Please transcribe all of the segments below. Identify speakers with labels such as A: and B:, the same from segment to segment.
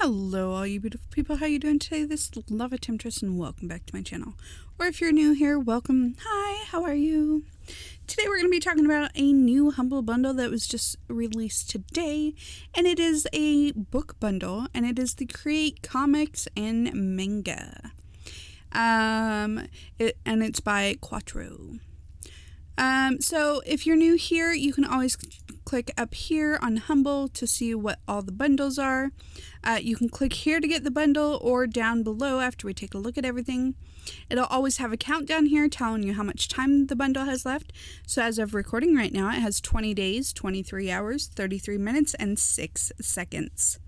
A: Hello all you beautiful people, how you doing today? This is Love Temptress and welcome back to my channel. Or if you're new here, welcome. Hi, how are you? Today we're going to be talking about a new Humble Bundle that was just released today, and it is a book bundle, and it is the Create Comics and Manga. And it's by Quarto. So if you're new here, you can always click up here on Humble to see what all the bundles are. You can click here to get the bundle or down below after we take a look at everything. It'll always have a countdown here telling you how much time the bundle has left. So as of recording right now, it has 20 days, 23 hours, 33 minutes, and 6 seconds.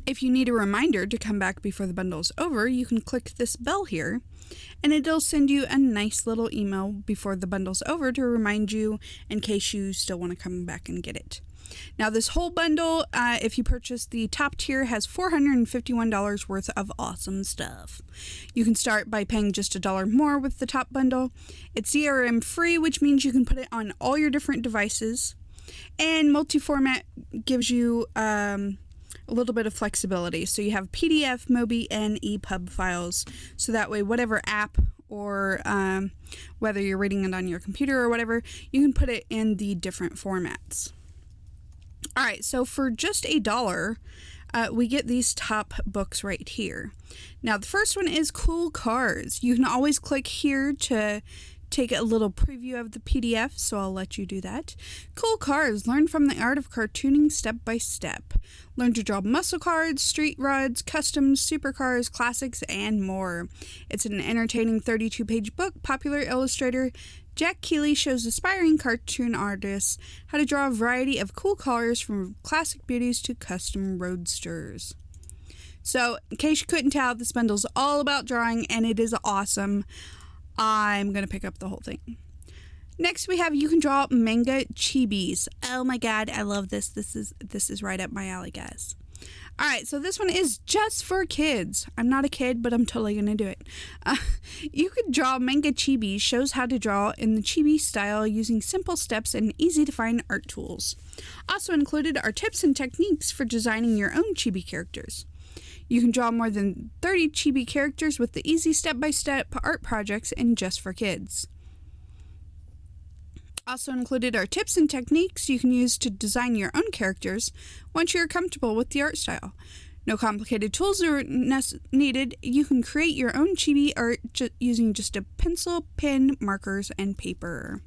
A: If you need a reminder to come back before the bundle is over, you can click this bell here, and it'll send you a nice little email before the bundle's over to remind you in case you still want to come back and get it. Now, this whole bundle, if you purchase the top tier, has $451 worth of awesome stuff. You can start by paying just $1 more with the top bundle. It's DRM free, which means you can put it on all your different devices, and multi-format gives you a little bit of flexibility. So you have PDF, MOBI, and EPUB files. So that way, whatever app or whether you're reading it on your computer or whatever, you can put it in the different formats. All right, so for just $1, we get these top books right here. Now, the first one is Cool Cars. You can always click here to take a little preview of the PDF, so I'll let you do that. Cool Cars. Learn from the art of cartooning step by step. Learn to draw muscle cars, street rods, customs, supercars, classics, and more. It's an entertaining 32-page book. Popular illustrator Jack Keeley shows aspiring cartoon artists how to draw a variety of cool cars from classic beauties to custom roadsters. So, in case you couldn't tell, this bundle's all about drawing, and it is awesome. I'm going to pick up the whole thing. Next, we have You Can Draw Manga Chibis. Oh my god, I love this. This is right up my alley, guys. Alright, so this one is just for kids. I'm not a kid, but I'm totally going to do it. You Can Draw Manga Chibi shows how to draw in the chibi style using simple steps and easy-to-find art tools. Also included are tips and techniques for designing your own chibi characters. You can draw more than 30 chibi characters with the easy step-by-step art projects in Just for Kids. Also included are tips and techniques you can use to design your own characters once you're comfortable with the art style. No complicated tools are needed. You can create your own chibi art using just a pencil, pen, markers, and paper.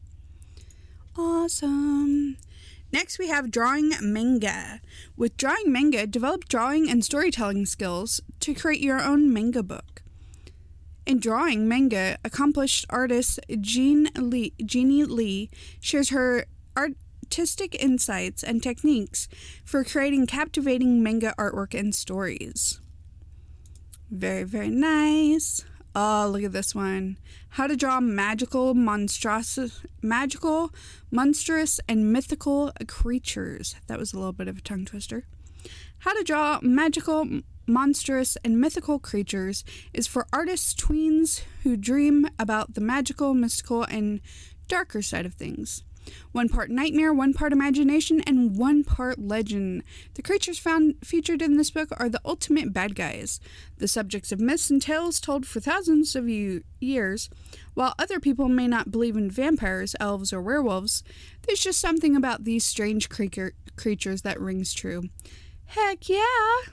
A: Awesome! Next, we have Drawing Manga. With Drawing Manga, develop drawing and storytelling skills to create your own manga book. In Drawing Manga, accomplished artist Jeannie Lee shares her artistic insights and techniques for creating captivating manga artwork and stories. Very, very nice. Oh, look at this one. How to draw magical, monstrous, and mythical creatures. That was a little bit of a tongue twister. How to draw magical, monstrous, and mythical creatures is for artists tweens who dream about the magical, mystical, and darker side of things. 1 part nightmare, 1 part imagination, and 1 part legend. The creatures featured in this book are the ultimate bad guys, the subjects of myths and tales told for thousands of years. While other people may not believe in vampires, elves, or werewolves, there's just something about these strange creatures that rings true. Heck yeah!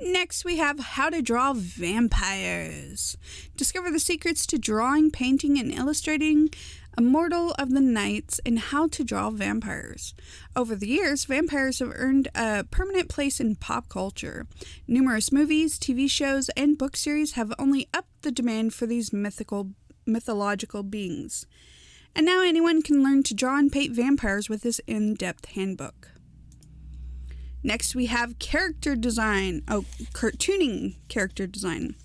A: Next, we have How to Draw Vampires. Discover the secrets to drawing, painting, and illustrating Immortal of the Nights and How to Draw Vampires. Over the years, vampires have earned a permanent place in pop culture. Numerous movies, TV shows, and book series have only upped the demand for these mythological beings. And now anyone can learn to draw and paint vampires with this in-depth handbook. Next, we have character design. Cartooning character design.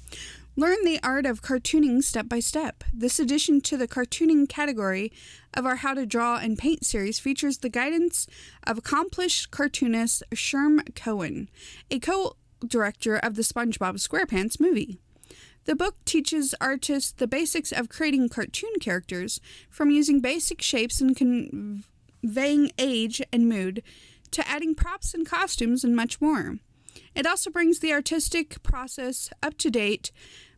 A: Learn the art of cartooning step by step. This addition to the cartooning category of our How to Draw and Paint series features the guidance of accomplished cartoonist Sherm Cohen, a co-director of the SpongeBob SquarePants movie. The book teaches artists the basics of creating cartoon characters, from using basic shapes and conveying age and mood to adding props and costumes and much more. It also brings the artistic process up to date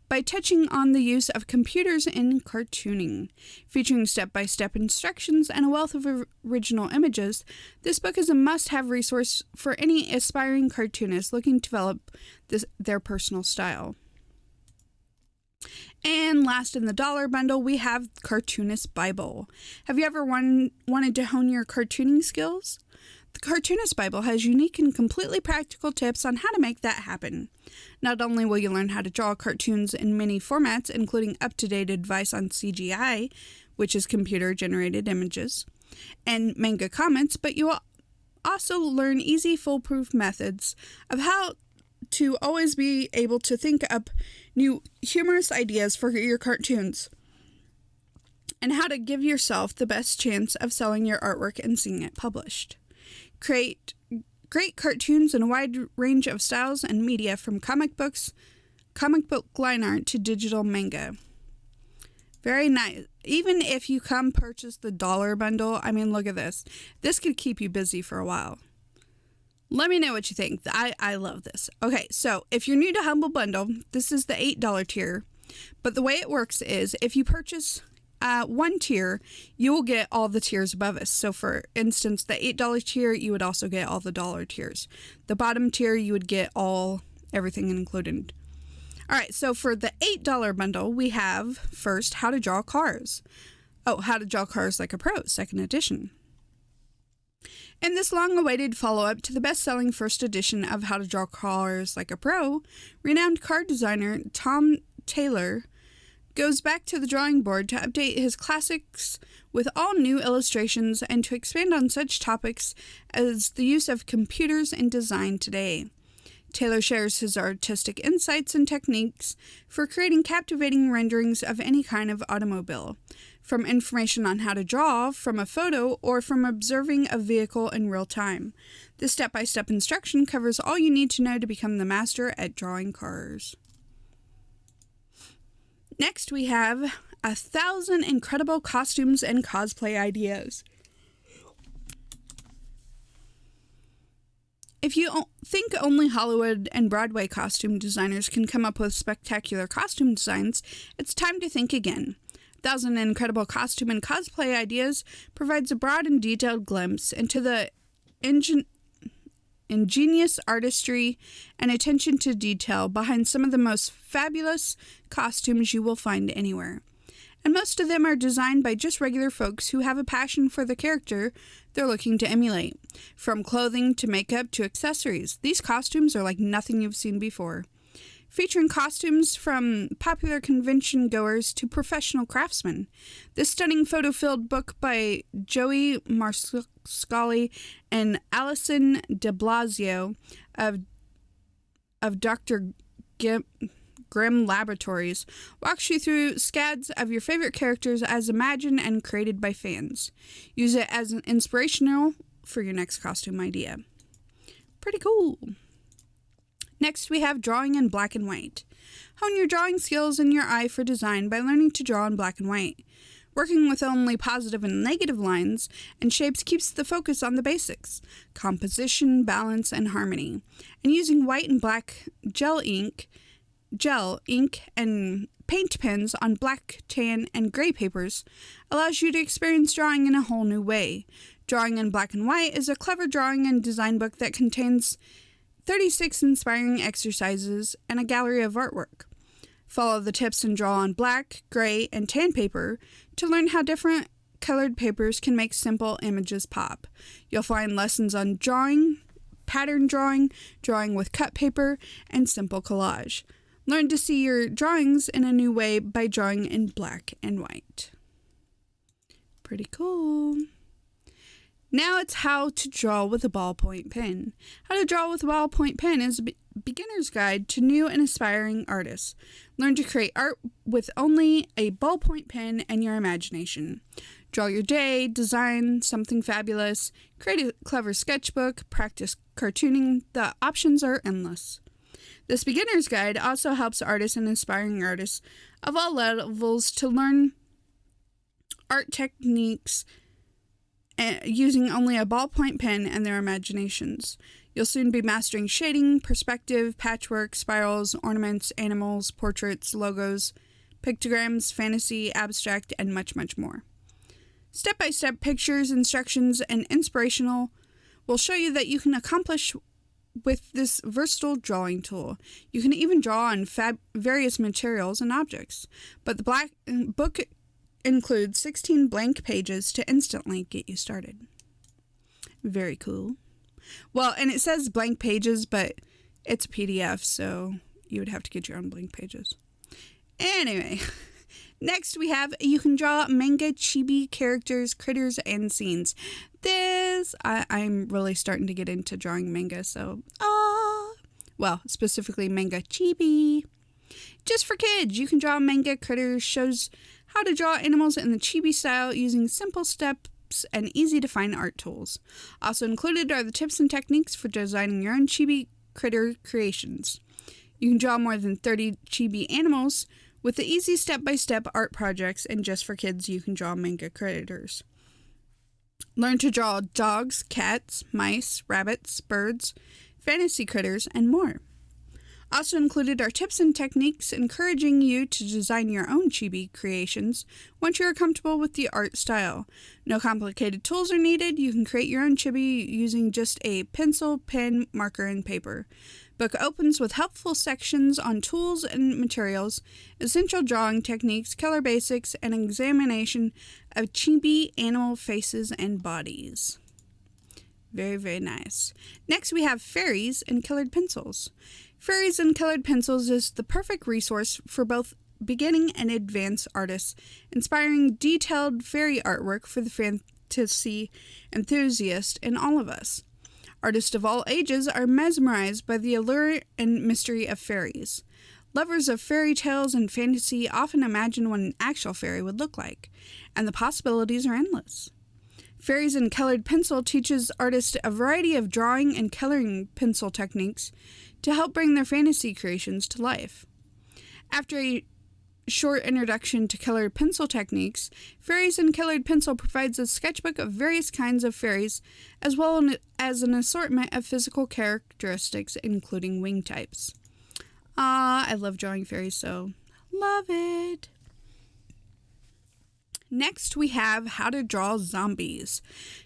A: by touching on the use of computers in cartooning. Featuring step-by-step instructions and a wealth of original images, this book is a must-have resource for any aspiring cartoonist looking to develop their personal style. And last in the dollar bundle, we have Cartoonist Bible. Have you ever wanted to hone your cartooning skills? The Cartoonist Bible has unique and completely practical tips on how to make that happen. Not only will you learn how to draw cartoons in many formats, including up-to-date advice on CGI, which is computer-generated images, and manga comments, but you will also learn easy, foolproof methods of how to always be able to think up new humorous ideas for your cartoons, and how to give yourself the best chance of selling your artwork and seeing it published. Create great cartoons in a wide range of styles and media, from comic book line art to digital manga. Very nice. Even if you come purchase the dollar bundle, I mean, look at this. This could keep you busy for a while. Let me know what you think. I love this. Okay, so if you're new to HumbleBundle, this is the $8 tier. But the way it works is if you purchase one tier, you will get all the tiers above us. So for instance, the $8 tier, you would also get all the dollar tiers. The bottom tier, you would get everything included. All right, so for the $8 bundle, we have first How to Draw Cars. How to Draw Cars Like a Pro, second edition. In this long-awaited follow-up to the best-selling first edition of How to Draw Cars Like a Pro, renowned car designer Tom Taylor goes back to the drawing board to update his classics with all new illustrations and to expand on such topics as the use of computers in design today. Taylor shares his artistic insights and techniques for creating captivating renderings of any kind of automobile, from information on how to draw from a photo or from observing a vehicle in real time. This step-by-step instruction covers all you need to know to become the master at drawing cars. Next, we have 1,000 incredible costumes and cosplay ideas. If you think only Hollywood and Broadway costume designers can come up with spectacular costume designs, it's time to think again. 1,000 Incredible Costume and Cosplay Ideas provides a broad and detailed glimpse into the ingenious artistry and attention to detail behind some of the most fabulous costumes you will find anywhere. And most of them are designed by just regular folks who have a passion for the character they're looking to emulate. From clothing to makeup to accessories, these costumes are like nothing you've seen before. Featuring costumes from popular convention goers to professional craftsmen. This stunning photo-filled book by Joey Marscali and Alison de Blasio of Dr. Grimm Laboratories walks you through scads of your favorite characters as imagined and created by fans. Use it as an inspirational for your next costume idea. Pretty cool. Next, we have Drawing in Black and White. Hone your drawing skills and your eye for design by learning to draw in black and white. Working with only positive and negative lines and shapes keeps the focus on the basics: composition, balance, and harmony. And using white and black gel ink, and paint pens on black, tan, and gray papers allows you to experience drawing in a whole new way. Drawing in Black and White is a clever drawing and design book that contains 36 inspiring exercises and a gallery of artwork. Follow the tips and draw on black, gray, and tan paper to learn how different colored papers can make simple images pop. You'll find lessons on drawing, pattern drawing, drawing with cut paper, and simple collage. Learn to see your drawings in a new way by drawing in black and white. Pretty cool. Now it's how to draw with a ballpoint pen. How to draw with a ballpoint pen is a beginner's guide to new and aspiring artists. Learn to create art with only a ballpoint pen and your imagination. Draw your day, design something fabulous, create a clever sketchbook, practice cartooning. The options are endless. This beginner's guide also helps artists and aspiring artists of all levels to learn art techniques using only a ballpoint pen and their imaginations. You'll soon be mastering shading, perspective, patchwork, spirals, ornaments, animals, portraits, logos, pictograms, fantasy, abstract, and much, much more. Step-by-step pictures, instructions, and inspirational will show you that you can accomplish with this versatile drawing tool. You can even draw on various materials and objects, but the black book includes 16 blank pages to instantly get you started. Very cool. Well, and it says blank pages, but it's a PDF, so you would have to get your own blank pages. Anyway, next we have you can draw manga chibi characters, critters, and scenes. I'm really starting to get into drawing manga, so, well, specifically manga chibi. Just for kids, you can draw manga critters, shows how to draw animals in the chibi style using simple steps and easy-to-find art tools. Also included are the tips and techniques for designing your own chibi critter creations. You can draw more than 30 chibi animals with the easy step-by-step art projects, and just for kids, you can draw manga critters. Learn to draw dogs, cats, mice, rabbits, birds, fantasy critters, and more. Also included are tips and techniques encouraging you to design your own chibi creations once you are comfortable with the art style. No complicated tools are needed. You can create your own chibi using just a pencil, pen, marker, and paper. Book opens with helpful sections on tools and materials, essential drawing techniques, color basics, and examination of chibi animal faces and bodies. Very, very nice. Next, we have Fairies and Colored Pencils. Fairies and Colored Pencils is the perfect resource for both beginning and advanced artists, inspiring detailed fairy artwork for the fantasy enthusiast in all of us. Artists of all ages are mesmerized by the allure and mystery of fairies. Lovers of fairy tales and fantasy often imagine what an actual fairy would look like, and the possibilities are endless. Fairies and Colored Pencil teaches artists a variety of drawing and coloring pencil techniques to help bring their fantasy creations to life. After a short introduction to colored pencil techniques, Fairies and Colored Pencil provides a sketchbook of various kinds of fairies, as well as an assortment of physical characteristics, including wing types. I love drawing fairies, so love it. Next, we have How to Draw Zombies.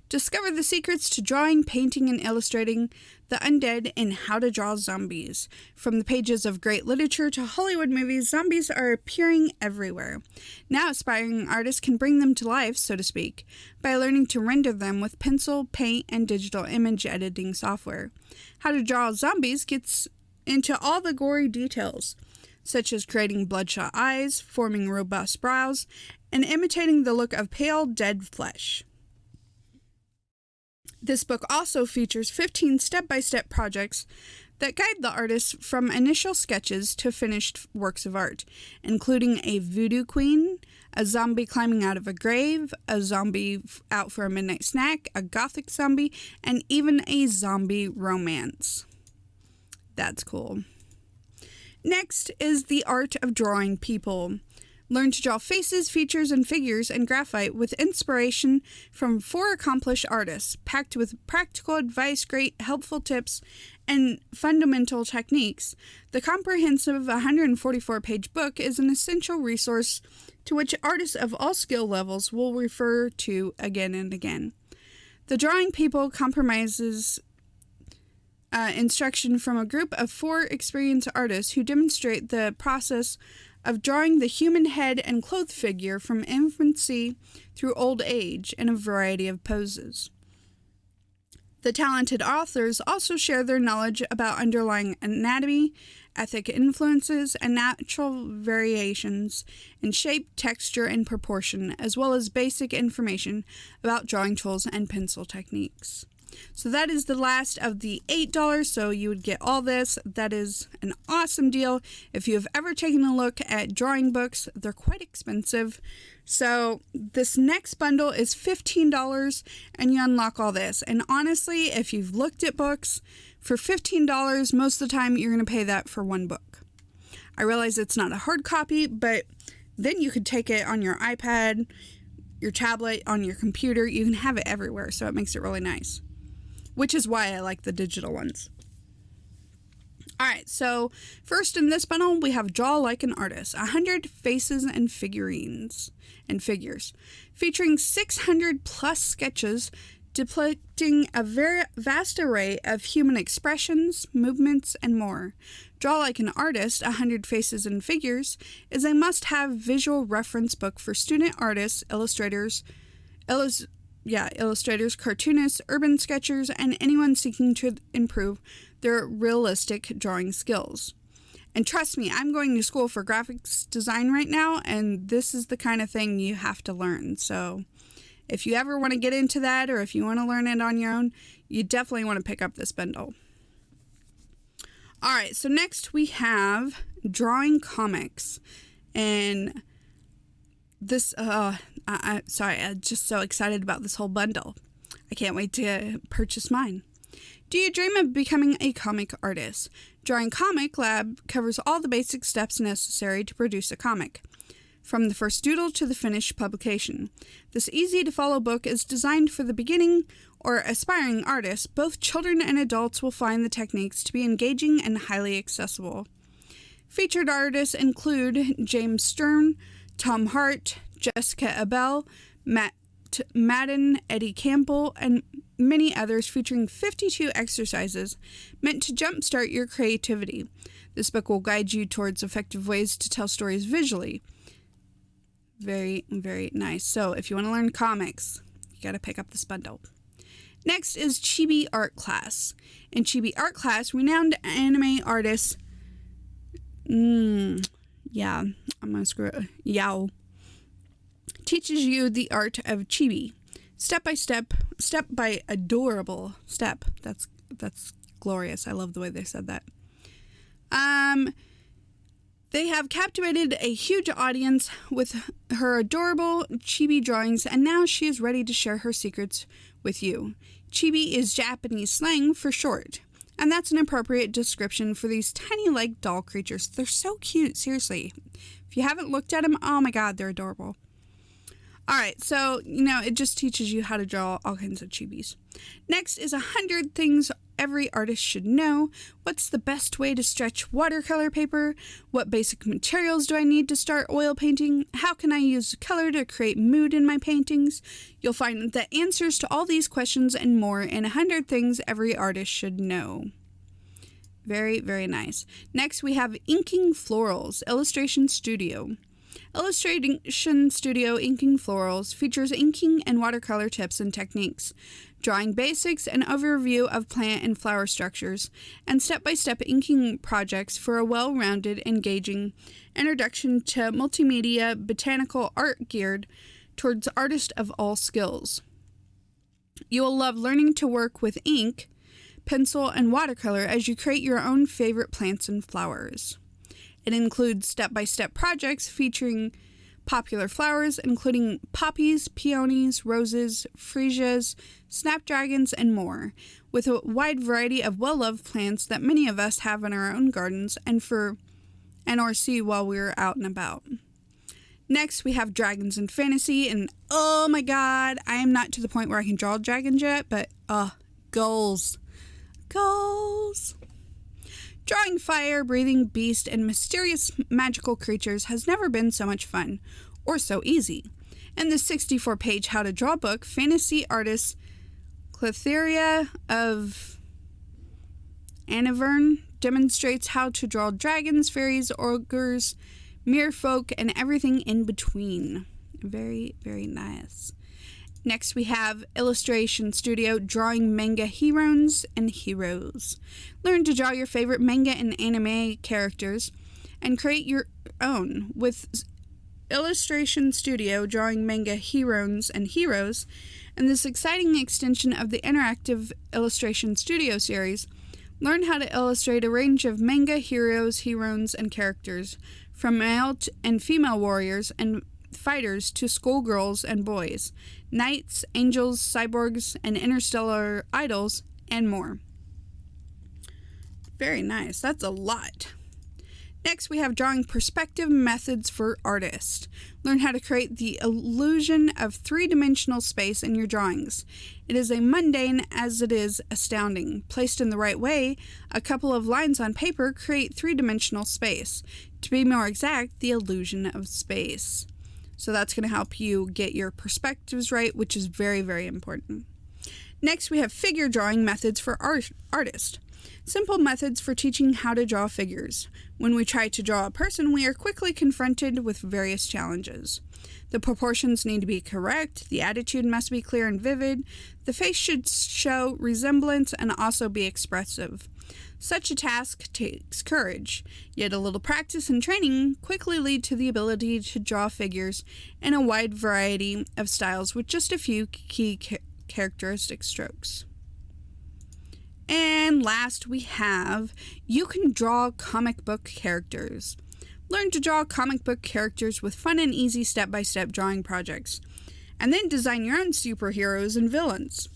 A: Discover the secrets to drawing, painting, and illustrating the undead in How to Draw Zombies. From the pages of great literature to Hollywood movies, zombies are appearing everywhere. Now aspiring artists can bring them to life, so to speak, by learning to render them with pencil, paint, and digital image editing software. How to Draw Zombies gets into all the gory details, such as creating bloodshot eyes, forming robust brows, and imitating the look of pale, dead flesh. This book also features 15 step-by-step projects that guide the artist from initial sketches to finished works of art, including a voodoo queen, a zombie climbing out of a grave, a zombie out for a midnight snack, a gothic zombie, and even a zombie romance. That's cool. Next is The Art of Drawing People. Learn to draw faces, features, and figures in graphite with inspiration from 4 accomplished artists, packed with practical advice, great helpful tips, and fundamental techniques. The comprehensive 144-page book is an essential resource to which artists of all skill levels will refer to again and again. The Drawing People comprises instruction from a group of 4 experienced artists who demonstrate the process of drawing the human head and clothed figure from infancy through old age in a variety of poses. The talented authors also share their knowledge about underlying anatomy, ethic influences, and natural variations in shape, texture, and proportion, as well as basic information about drawing tools and pencil techniques. So that is the last of the $8, so you would get all this. That is an awesome deal. If you have ever taken a look at drawing books, they're quite expensive. So this next bundle is $15, and you unlock all this. And honestly, if you've looked at books, for $15, most of the time you're going to pay that for one book. I realize it's not a hard copy, but then you could take it on your iPad, your tablet, on your computer. You can have it everywhere, so it makes it really nice, which is why I like the digital ones. All right, so first in this bundle, we have Draw Like an Artist, 100 faces and figures, featuring 600 plus sketches depicting a very vast array of human expressions, movements, and more. Draw Like an Artist, 100 Faces and Figures is a must-have visual reference book for student artists, illustrators, cartoonists, urban sketchers, and anyone seeking to improve their realistic drawing skills. And trust me, I'm going to school for graphics design right now, and this is the kind of thing you have to learn. So if you ever want to get into that, or if you want to learn it on your own, you definitely want to pick up this bundle. All right, so next we have Drawing Comics. And this, I'm just so excited about this whole bundle. I can't wait to purchase mine. Do you dream of becoming a comic artist? Drawing Comic Lab covers all the basic steps necessary to produce a comic, from the first doodle to the finished publication. This easy-to-follow book is designed for the beginning or aspiring artists. Both children and adults will find the techniques to be engaging and highly accessible. Featured artists include James Stern, Tom Hart, Jessica Abel, Matt Madden, Eddie Campbell, and many others, featuring 52 exercises meant to jumpstart your creativity. This book will guide you towards effective ways to tell stories visually. Very, very nice. So if you want to learn comics, you got to pick up this bundle. Next is Chibi Art Class. In Chibi Art Class, renowned anime artist Yao teaches you the art of chibi, step by adorable step. That's glorious. I love the way they said that. They have captivated a huge audience with her adorable chibi drawings, and now she is ready to share her secrets with you. Chibi is Japanese slang for short, and that's an appropriate description for these tiny like doll creatures. They're so cute, seriously. If you haven't looked at them, oh my god, they're adorable. Alright, so, it just teaches you how to draw all kinds of chibis. Next is 100 things every artist should know. What's the best way to stretch watercolor paper? What basic materials do I need to start oil painting? How can I use color to create mood in my paintings? You'll find the answers to all these questions and more in 100 things every artist should know. Very, very nice. Next, we have Inking Florals, Illustration Studio. Illustration Studio Inking Florals features inking and watercolor tips and techniques, drawing basics and overview of plant and flower structures, and step-by-step inking projects for a well-rounded, engaging introduction to multimedia botanical art geared towards artists of all skills. You will love learning to work with ink, pencil, and watercolor as you create your own favorite plants and flowers. It includes step-by-step projects featuring popular flowers, including poppies, peonies, roses, freesias, snapdragons, and more, with a wide variety of well-loved plants that many of us have in our own gardens or see while we're out and about. Next, we have Dragons in Fantasy, and oh my god, I am not to the point where I can draw dragons yet, but goals. Drawing fire-breathing beasts and mysterious magical creatures has never been so much fun, or so easy. In the 64-page How to Draw book, fantasy artist Cletheria of Anivern demonstrates how to draw dragons, fairies, ogres, merfolk, and everything in between. Very, very nice. Next, we have Illustration Studio Drawing Manga Heroes and Heroes. Learn to draw your favorite manga and anime characters and create your own with Illustration Studio Drawing Manga Heroes and Heroes, and this exciting extension of the interactive Illustration Studio series. Learn how to illustrate a range of manga heroes, heroines, and characters, from male and female warriors and fighters to schoolgirls and boys, knights, angels, cyborgs, and interstellar idols, and more. Very nice. That's a lot. Next, we have drawing perspective methods for artists. Learn how to create the illusion of three-dimensional space in your drawings. It is as mundane as it is astounding. Placed in the right way, a couple of lines on paper create three-dimensional space. To be more exact, the illusion of space. So that's going to help you get your perspectives right, which is very, very important. Next, we have figure drawing methods for artists. Simple methods for teaching how to draw figures. When we try to draw a person, we are quickly confronted with various challenges. The proportions need to be correct, the attitude must be clear and vivid, the face should show resemblance and also be expressive. Such a task takes courage, yet a little practice and training quickly lead to the ability to draw figures in a wide variety of styles with just a few key characteristic strokes. And last, we have you can draw comic book characters. Learn to draw comic book characters with fun and easy step-by-step drawing projects. And then design your own superheroes and villains.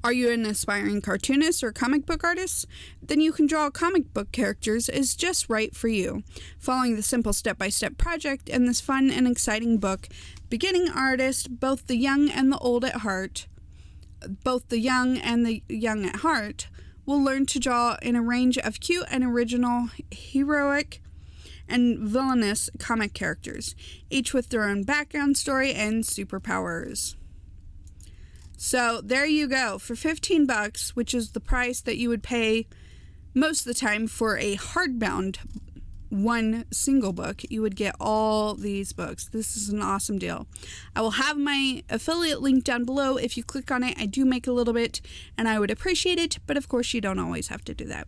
A: Are you an aspiring cartoonist or comic book artist? Then you can draw comic book characters is just right for you. Following the simple step-by-step project in this fun and exciting book, beginning artists, both the young and the young at heart, will learn to draw in a range of cute and original, heroic, and villainous comic characters, each with their own background story and superpowers. So there you go. For $15, which is the price that you would pay most of the time for a hardbound one single book, you would get all these books. This is an awesome deal. I will have my affiliate link down below. If you click on it, I do make a little bit and I would appreciate it, but of course you don't always have to do that.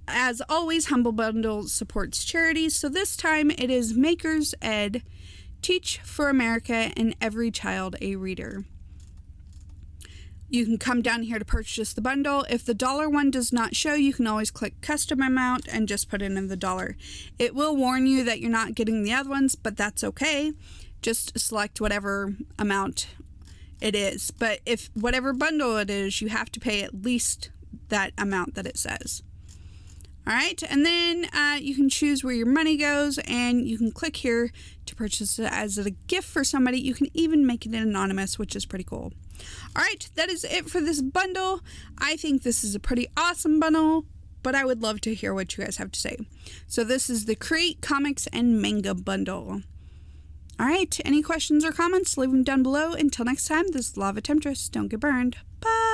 A: As always, HumbleBundle supports charities, so this time it is Makers Ed, Teach for America, and Every Child a Reader. You can come down here to purchase the bundle. If the dollar one does not show, you can always click custom amount and just put in the dollar. It will warn you that you're not getting the other ones, but that's okay. Just select whatever amount it is. But if whatever bundle it is, you have to pay at least that amount that it says. All right, and then you can choose where your money goes, and you can click here to purchase it as a gift for somebody. You can even make it anonymous, which is pretty cool. All right, that is it for this bundle. I think this is a pretty awesome bundle, but I would love to hear what you guys have to say. So this is the Create Comics and Manga bundle. All right, any questions or comments, leave them down below. Until next time, this is Lava Temptress. Don't get burned. Bye.